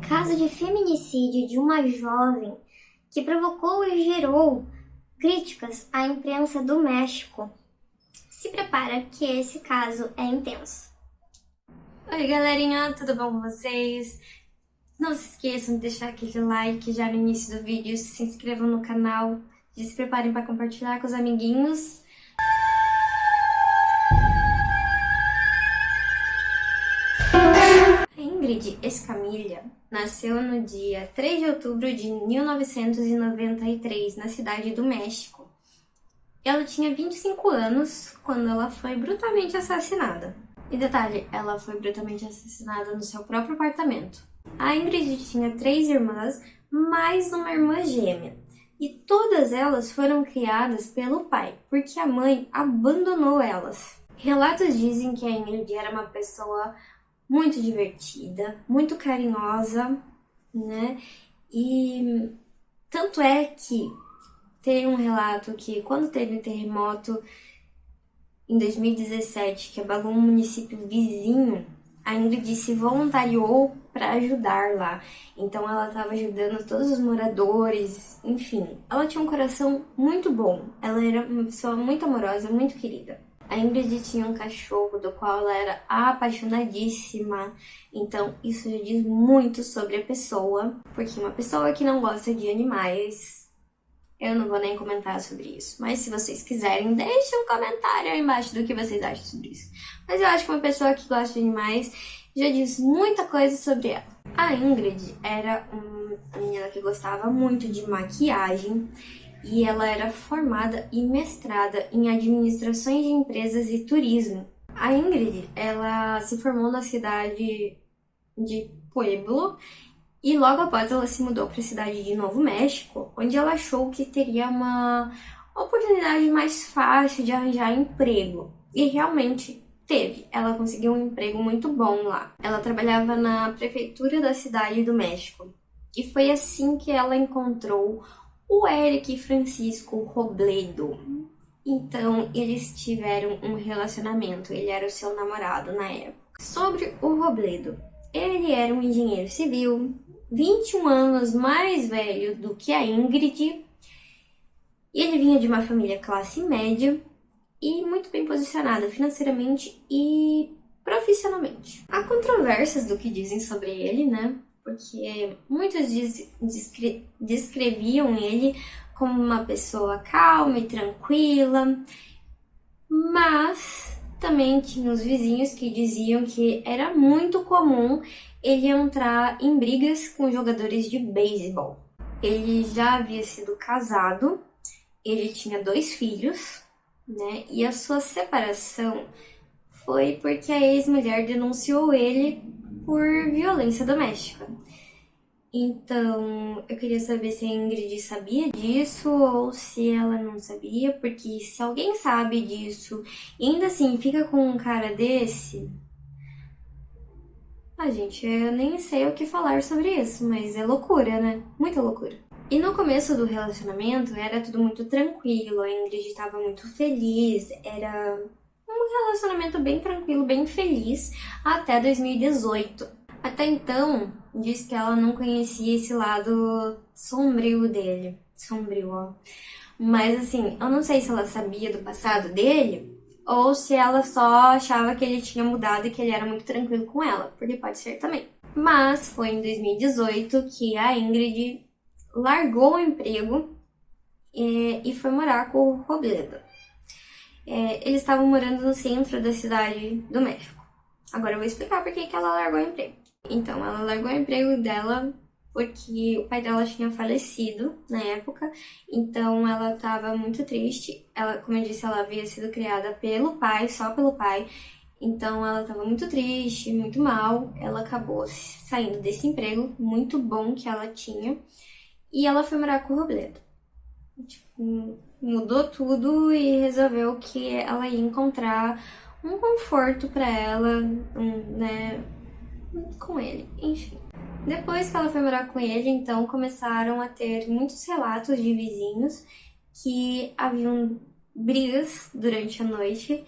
Caso de feminicídio de uma jovem que provocou e gerou críticas à imprensa do México. Se prepara que esse caso é intenso. Oi galerinha, tudo bom com vocês? Não se esqueçam de deixar aquele like já no início do vídeo, se inscrevam no canal e se preparem para compartilhar com os amiguinhos. A Ingrid Escamilla nasceu no dia 3 de outubro de 1993, na cidade do México. Ela tinha 25 anos quando ela foi brutalmente assassinada. E detalhe, ela foi brutalmente assassinada no seu próprio apartamento. A Ingrid tinha 3 irmãs, mais uma irmã gêmea. E todas elas foram criadas pelo pai, porque a mãe abandonou elas. Relatos dizem que a Ingrid era uma pessoa muito divertida, muito carinhosa, né? E tanto é que tem um relato que quando teve um terremoto em 2017, que abalou um município vizinho, a Ingrid se voluntariou para ajudar lá. Então ela estava ajudando todos os moradores, enfim. Ela tinha um coração muito bom, ela era uma pessoa muito amorosa, muito querida. A Ingrid tinha um cachorro do qual ela era apaixonadíssima, então isso já diz muito sobre a pessoa, porque uma pessoa que não gosta de animais, eu não vou nem comentar sobre isso, mas se vocês quiserem, deixem um comentário aí embaixo do que vocês acham sobre isso. Mas eu acho que uma pessoa que gosta de animais já diz muita coisa sobre ela. A Ingrid era uma menina que gostava muito de maquiagem, e ela era formada e mestrada em administrações de empresas e turismo. A Ingrid, ela se formou na cidade de Pueblo e logo após ela se mudou para a cidade de Novo México, onde ela achou que teria uma oportunidade mais fácil de arranjar emprego. E realmente teve. Ela conseguiu um emprego muito bom lá. Ela trabalhava na prefeitura da cidade do México. E foi assim que ela encontrou o Eric Francisco Robledo. Então, eles tiveram um relacionamento, ele era o seu namorado na época. Sobre o Robledo, ele era um engenheiro civil, 21 anos mais velho do que a Ingrid, e ele vinha de uma família classe média e muito bem posicionada financeiramente e profissionalmente. Há controvérsias do que dizem sobre ele, né? Porque muitos descreviam ele como uma pessoa calma e tranquila, mas também tinha os vizinhos que diziam que era muito comum ele entrar em brigas com jogadores de beisebol. Ele já havia sido casado, ele tinha 2 filhos, né? E a sua separação foi porque a ex-mulher denunciou ele por violência doméstica. Então, eu queria saber se a Ingrid sabia disso ou se ela não sabia, porque se alguém sabe disso e ainda assim fica com um cara desse... gente, eu nem sei o que falar sobre isso, mas é loucura, né? Muita loucura. E no começo do relacionamento era tudo muito tranquilo, a Ingrid estava muito feliz, era um relacionamento bem tranquilo, bem feliz, até 2018. Até então, diz que ela não conhecia esse lado sombrio dele. Sombrio, ó. Mas assim, eu não sei se ela sabia do passado dele ou se ela só achava que ele tinha mudado e que ele era muito tranquilo com ela, porque pode ser também. Mas foi em 2018 que a Ingrid largou o emprego e foi morar com o Robledo. Eles estavam morando no centro da cidade do México. Agora eu vou explicar por que ela largou o emprego. Então, ela largou o emprego dela porque o pai dela tinha falecido na época, então ela estava muito triste. Ela, como eu disse, ela havia sido criada pelo pai, só pelo pai, então ela estava muito triste, muito mal. Ela acabou saindo desse emprego muito bom que ela tinha e ela foi morar com o Robledo. Tipo, mudou tudo e resolveu que ela ia encontrar um conforto para ela, né, com ele, enfim. Depois que ela foi morar com ele, então começaram a ter muitos relatos de vizinhos que haviam brigas durante a noite,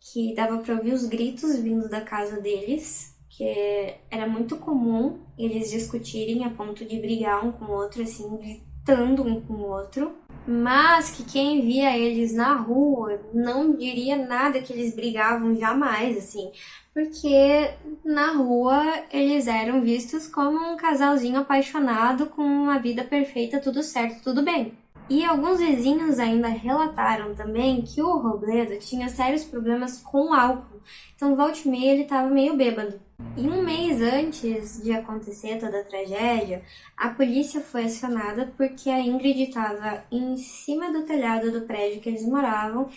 que dava para ouvir os gritos vindo da casa deles, porque era muito comum eles discutirem a ponto de brigar um com o outro, assim, gritando um com o outro. Mas que quem via eles na rua não diria nada que eles brigavam jamais, assim, porque na rua eles eram vistos como um casalzinho apaixonado com uma vida perfeita, tudo certo, tudo bem. E alguns vizinhos ainda relataram também que o Robledo tinha sérios problemas com álcool, então volta e meia ele estava meio bêbado. E um mês antes de acontecer toda a tragédia, a polícia foi acionada porque a Ingrid estava em cima do telhado do prédio que eles moravam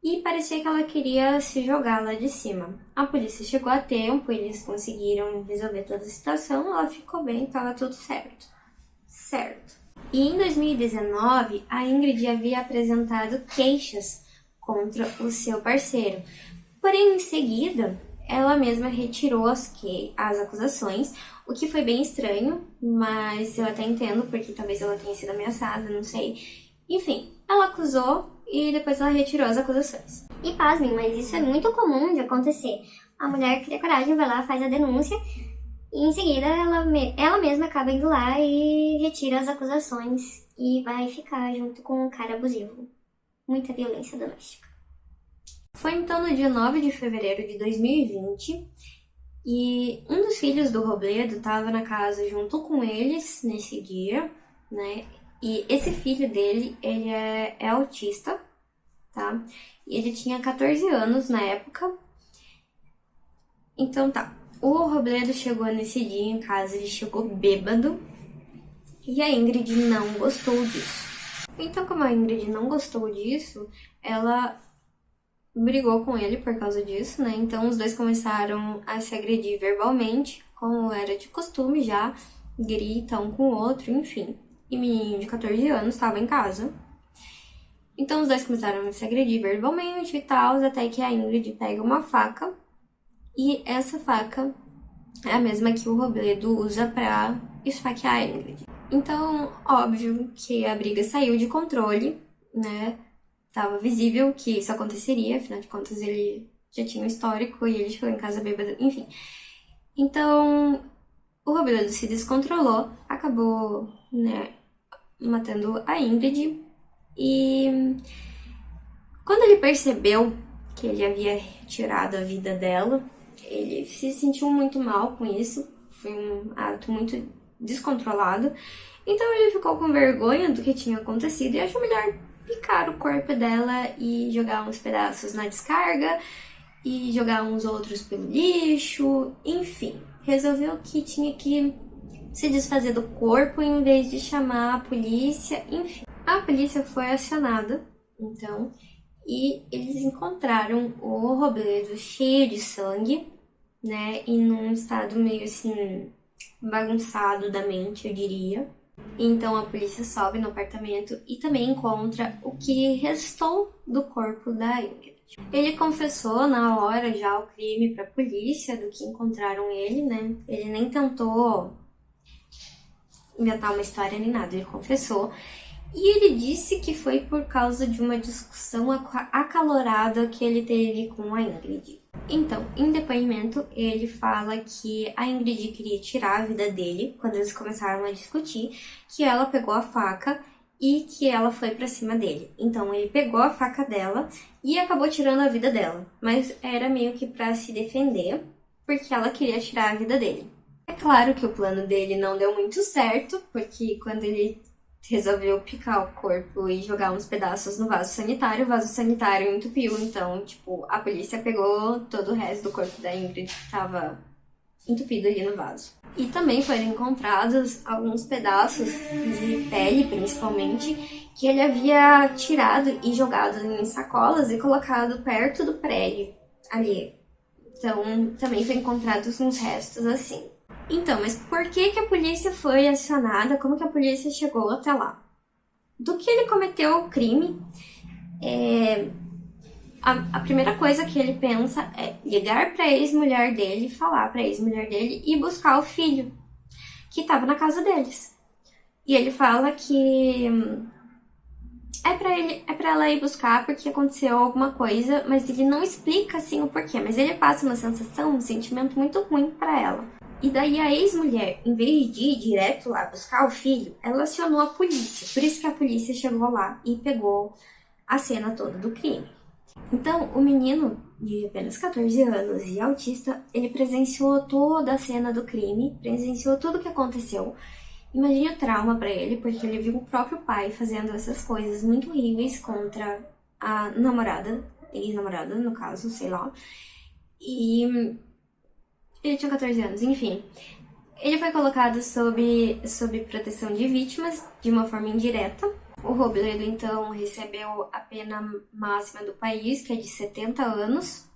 e parecia que ela queria se jogar lá de cima. A polícia chegou a tempo, eles conseguiram resolver toda a situação, ela ficou bem, estava tudo certo. Certo. E em 2019, a Ingrid havia apresentado queixas contra o seu parceiro. Porém, em seguida, ela mesma retirou as acusações, o que foi bem estranho, mas eu até entendo, porque talvez ela tenha sido ameaçada, não sei. Enfim, ela acusou e depois ela retirou as acusações. E pasmem, mas isso é muito comum de acontecer. A mulher cria coragem, vai lá, faz a denúncia, e em seguida ela mesma acaba indo lá e retira as acusações e vai ficar junto com um cara abusivo. Muita violência doméstica. Foi então no dia 9 de fevereiro de 2020 e um dos filhos do Robledo estava na casa junto com eles nesse dia, né? E esse filho dele, ele é autista, tá? E ele tinha 14 anos na época. Então tá, o Robledo chegou nesse dia em casa, ele chegou bêbado e a Ingrid não gostou disso. Então, como a Ingrid não gostou disso, ela brigou com ele por causa disso, né? Então os dois começaram a se agredir verbalmente, como era de costume já, grita um com o outro, enfim. E o menino de 14 anos estava em casa. Então os dois começaram a se agredir verbalmente e tal, até que a Ingrid pega uma faca, e essa faca é a mesma que o Robledo usa pra esfaquear a Ingrid. Então, óbvio que a briga saiu de controle, né? Tava visível que isso aconteceria, afinal de contas ele já tinha um histórico e ele chegou em casa bêbado, enfim. Então, o Robledo se descontrolou, acabou, né, matando a Ingrid. E quando ele percebeu que ele havia tirado a vida dela, ele se sentiu muito mal com isso. Foi um ato muito descontrolado. Então ele ficou com vergonha do que tinha acontecido e achou melhor picar o corpo dela e jogar uns pedaços na descarga e jogar uns outros pelo lixo, enfim. Resolveu que tinha que se desfazer do corpo em vez de chamar a polícia, enfim. A polícia foi acionada, então, e eles encontraram o Robledo cheio de sangue, né, e num estado meio assim bagunçado da mente, eu diria. Então a polícia sobe no apartamento e também encontra o que restou do corpo da Ingrid. Ele confessou na hora já o crime para a polícia do que encontraram ele, né? Ele nem tentou inventar uma história nem nada, ele confessou. E ele disse que foi por causa de uma discussão acalorada que ele teve com a Ingrid. Então, em depoimento, ele fala que a Ingrid queria tirar a vida dele quando eles começaram a discutir, que ela pegou a faca e que ela foi pra cima dele. Então, ele pegou a faca dela e acabou tirando a vida dela, mas era meio que pra se defender, porque ela queria tirar a vida dele. É claro que o plano dele não deu muito certo, porque quando ele resolveu picar o corpo e jogar uns pedaços no vaso sanitário entupiu, então, tipo, a polícia pegou todo o resto do corpo da Ingrid que tava entupido ali no vaso. E também foram encontrados alguns pedaços de pele, principalmente, que ele havia tirado e jogado em sacolas e colocado perto do prédio ali. Então, também foi encontrados uns restos assim. Então, mas por que a polícia foi acionada? Como que a polícia chegou até lá? Do que ele cometeu o crime, a primeira coisa que ele pensa é ligar para a ex-mulher dele, falar para a ex-mulher dele e buscar o filho, que estava na casa deles. E ele fala que É pra ela ir buscar porque aconteceu alguma coisa, mas ele não explica assim o porquê, mas ele passa uma sensação, um sentimento muito ruim pra ela. E daí a ex-mulher, em vez de ir direto lá buscar o filho, ela acionou a polícia. Por isso que a polícia chegou lá e pegou a cena toda do crime. Então, o menino, de apenas 14 anos e autista, ele presenciou toda a cena do crime, presenciou tudo o que aconteceu. Imagine o trauma pra ele, porque ele viu o próprio pai fazendo essas coisas muito horríveis contra a namorada, ex-namorada, no caso, sei lá. E ele tinha 14 anos, enfim. Ele foi colocado sob proteção de vítimas de uma forma indireta. O Robledo, então, recebeu a pena máxima do país, que é de 70 anos.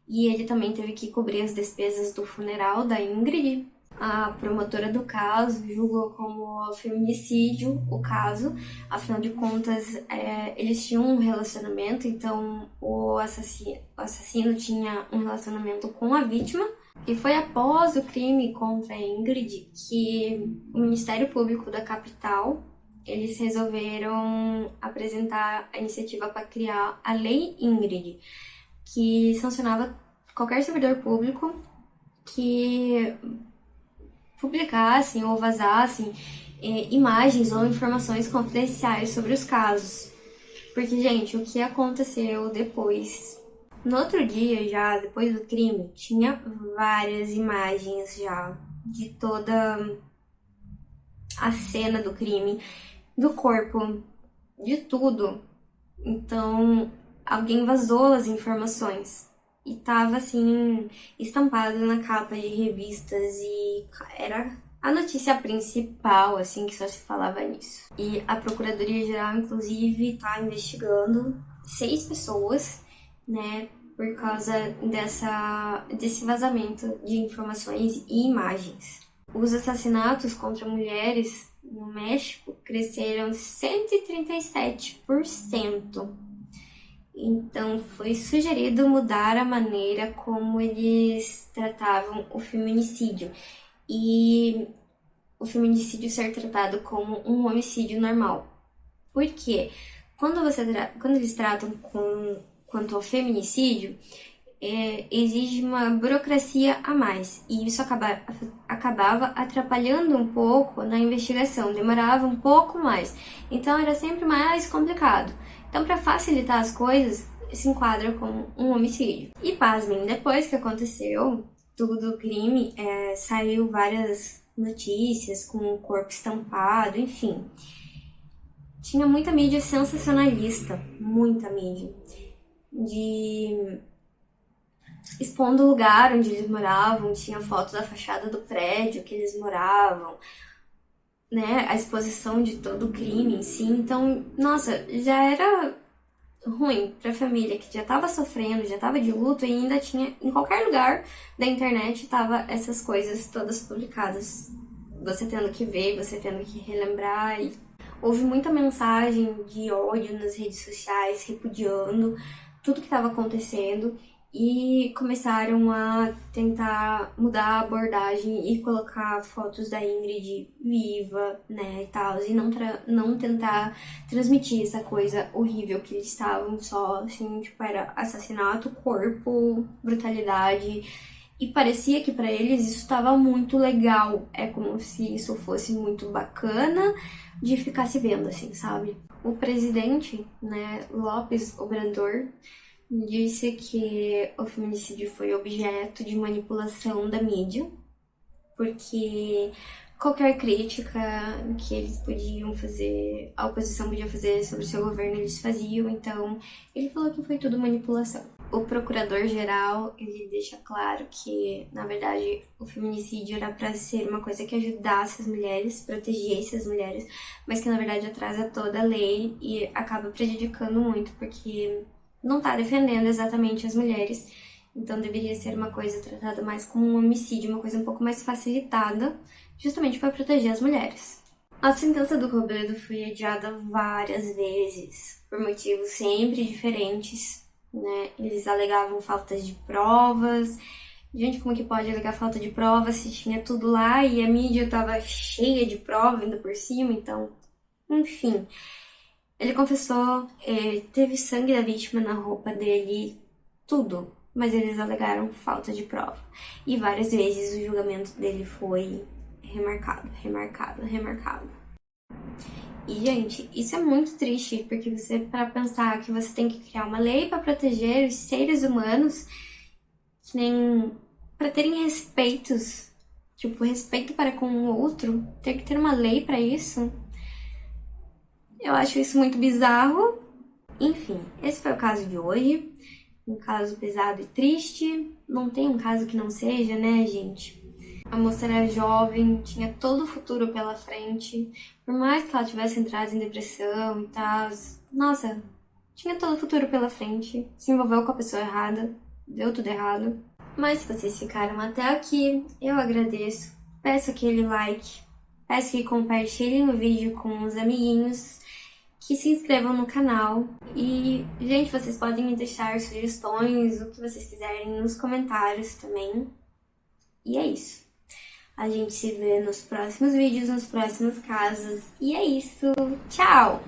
E ele também teve que cobrir as despesas do funeral da Ingrid. A promotora do caso julgou como feminicídio o caso. Afinal de contas, eles tinham um relacionamento, então o assassino tinha um relacionamento com a vítima. E foi após o crime contra a Ingrid que o Ministério Público da capital, eles resolveram apresentar a iniciativa para criar a Lei Ingrid, que sancionava qualquer servidor público que publicassem ou vazassem imagens ou informações confidenciais sobre os casos. Porque, gente, o que aconteceu depois? No outro dia, já depois do crime, tinha várias imagens já de toda a cena do crime, do corpo, de tudo. Então, alguém vazou as informações e tava assim, estampado na capa de revistas e era a notícia principal, assim, que só se falava nisso. E a Procuradoria-Geral, inclusive, tá investigando 6 pessoas, né, por causa desse vazamento de informações e imagens. Os assassinatos contra mulheres no México cresceram 137%. Então, foi sugerido mudar a maneira como eles tratavam o feminicídio e o feminicídio ser tratado como um homicídio normal. Por quê? Quando eles tratam quanto ao feminicídio, exige uma burocracia a mais. E isso acabava atrapalhando um pouco na investigação, demorava um pouco mais. Então era sempre mais complicado. Então, para facilitar as coisas, se enquadra como um homicídio. E pasmem, depois que aconteceu tudo o crime, saiu várias notícias com o corpo estampado, enfim. Tinha muita mídia sensacionalista, muita mídia, expondo o lugar onde eles moravam, tinha foto da fachada do prédio que eles moravam, né, a exposição de todo o crime em si. Então, nossa, já era ruim pra família que já tava sofrendo, já tava de luto e ainda tinha, em qualquer lugar da internet, tava essas coisas todas publicadas. Você tendo que ver, você tendo que relembrar. E houve muita mensagem de ódio nas redes sociais, repudiando tudo que estava acontecendo. E começaram a tentar mudar a abordagem e colocar fotos da Ingrid viva, né, e tal, e não tentar transmitir essa coisa horrível que eles estavam só, assim, tipo, era assassinato, corpo, brutalidade, e parecia que pra eles isso estava muito legal, é como se isso fosse muito bacana de ficar se vendo, assim, sabe? O presidente, né, López Obrador, disse que o feminicídio foi objeto de manipulação da mídia, porque qualquer crítica que eles podiam fazer, a oposição podia fazer sobre o seu governo, eles faziam, então ele falou que foi tudo manipulação. O procurador-geral, ele deixa claro que, na verdade, o feminicídio era para ser uma coisa que ajudasse as mulheres, protegesse as mulheres, mas que, na verdade, atrasa toda a lei e acaba prejudicando muito, porque não tá defendendo exatamente as mulheres, então deveria ser uma coisa tratada mais como um homicídio, uma coisa um pouco mais facilitada, justamente para proteger as mulheres. A sentença do Robledo foi adiada várias vezes, por motivos sempre diferentes, né? Eles alegavam falta de provas. Gente, como que pode alegar falta de provas se tinha tudo lá e a mídia tava cheia de prova ainda por cima, então, enfim. Ele confessou, teve sangue da vítima na roupa dele, tudo. Mas eles alegaram falta de prova. E várias vezes o julgamento dele foi remarcado. E, gente, isso é muito triste, porque você, para pensar que você tem que criar uma lei para proteger os seres humanos, que nem para terem respeitos, tipo, respeito para com o outro, ter que ter uma lei para isso. Eu acho isso muito bizarro. Enfim, esse foi o caso de hoje. Um caso pesado e triste. Não tem um caso que não seja, né, gente? A moça era jovem, tinha todo o futuro pela frente. Por mais que ela tivesse entrado em depressão e tal, nossa, tinha todo o futuro pela frente. Se envolveu com a pessoa errada, deu tudo errado. Mas se vocês ficaram até aqui, eu agradeço. Peço aquele like, peço que compartilhem o vídeo com os amiguinhos, que se inscrevam no canal. E, gente, vocês podem me deixar sugestões, o que vocês quiserem nos comentários também. E é isso. A gente se vê nos próximos vídeos, nos próximos casos. E é isso. Tchau!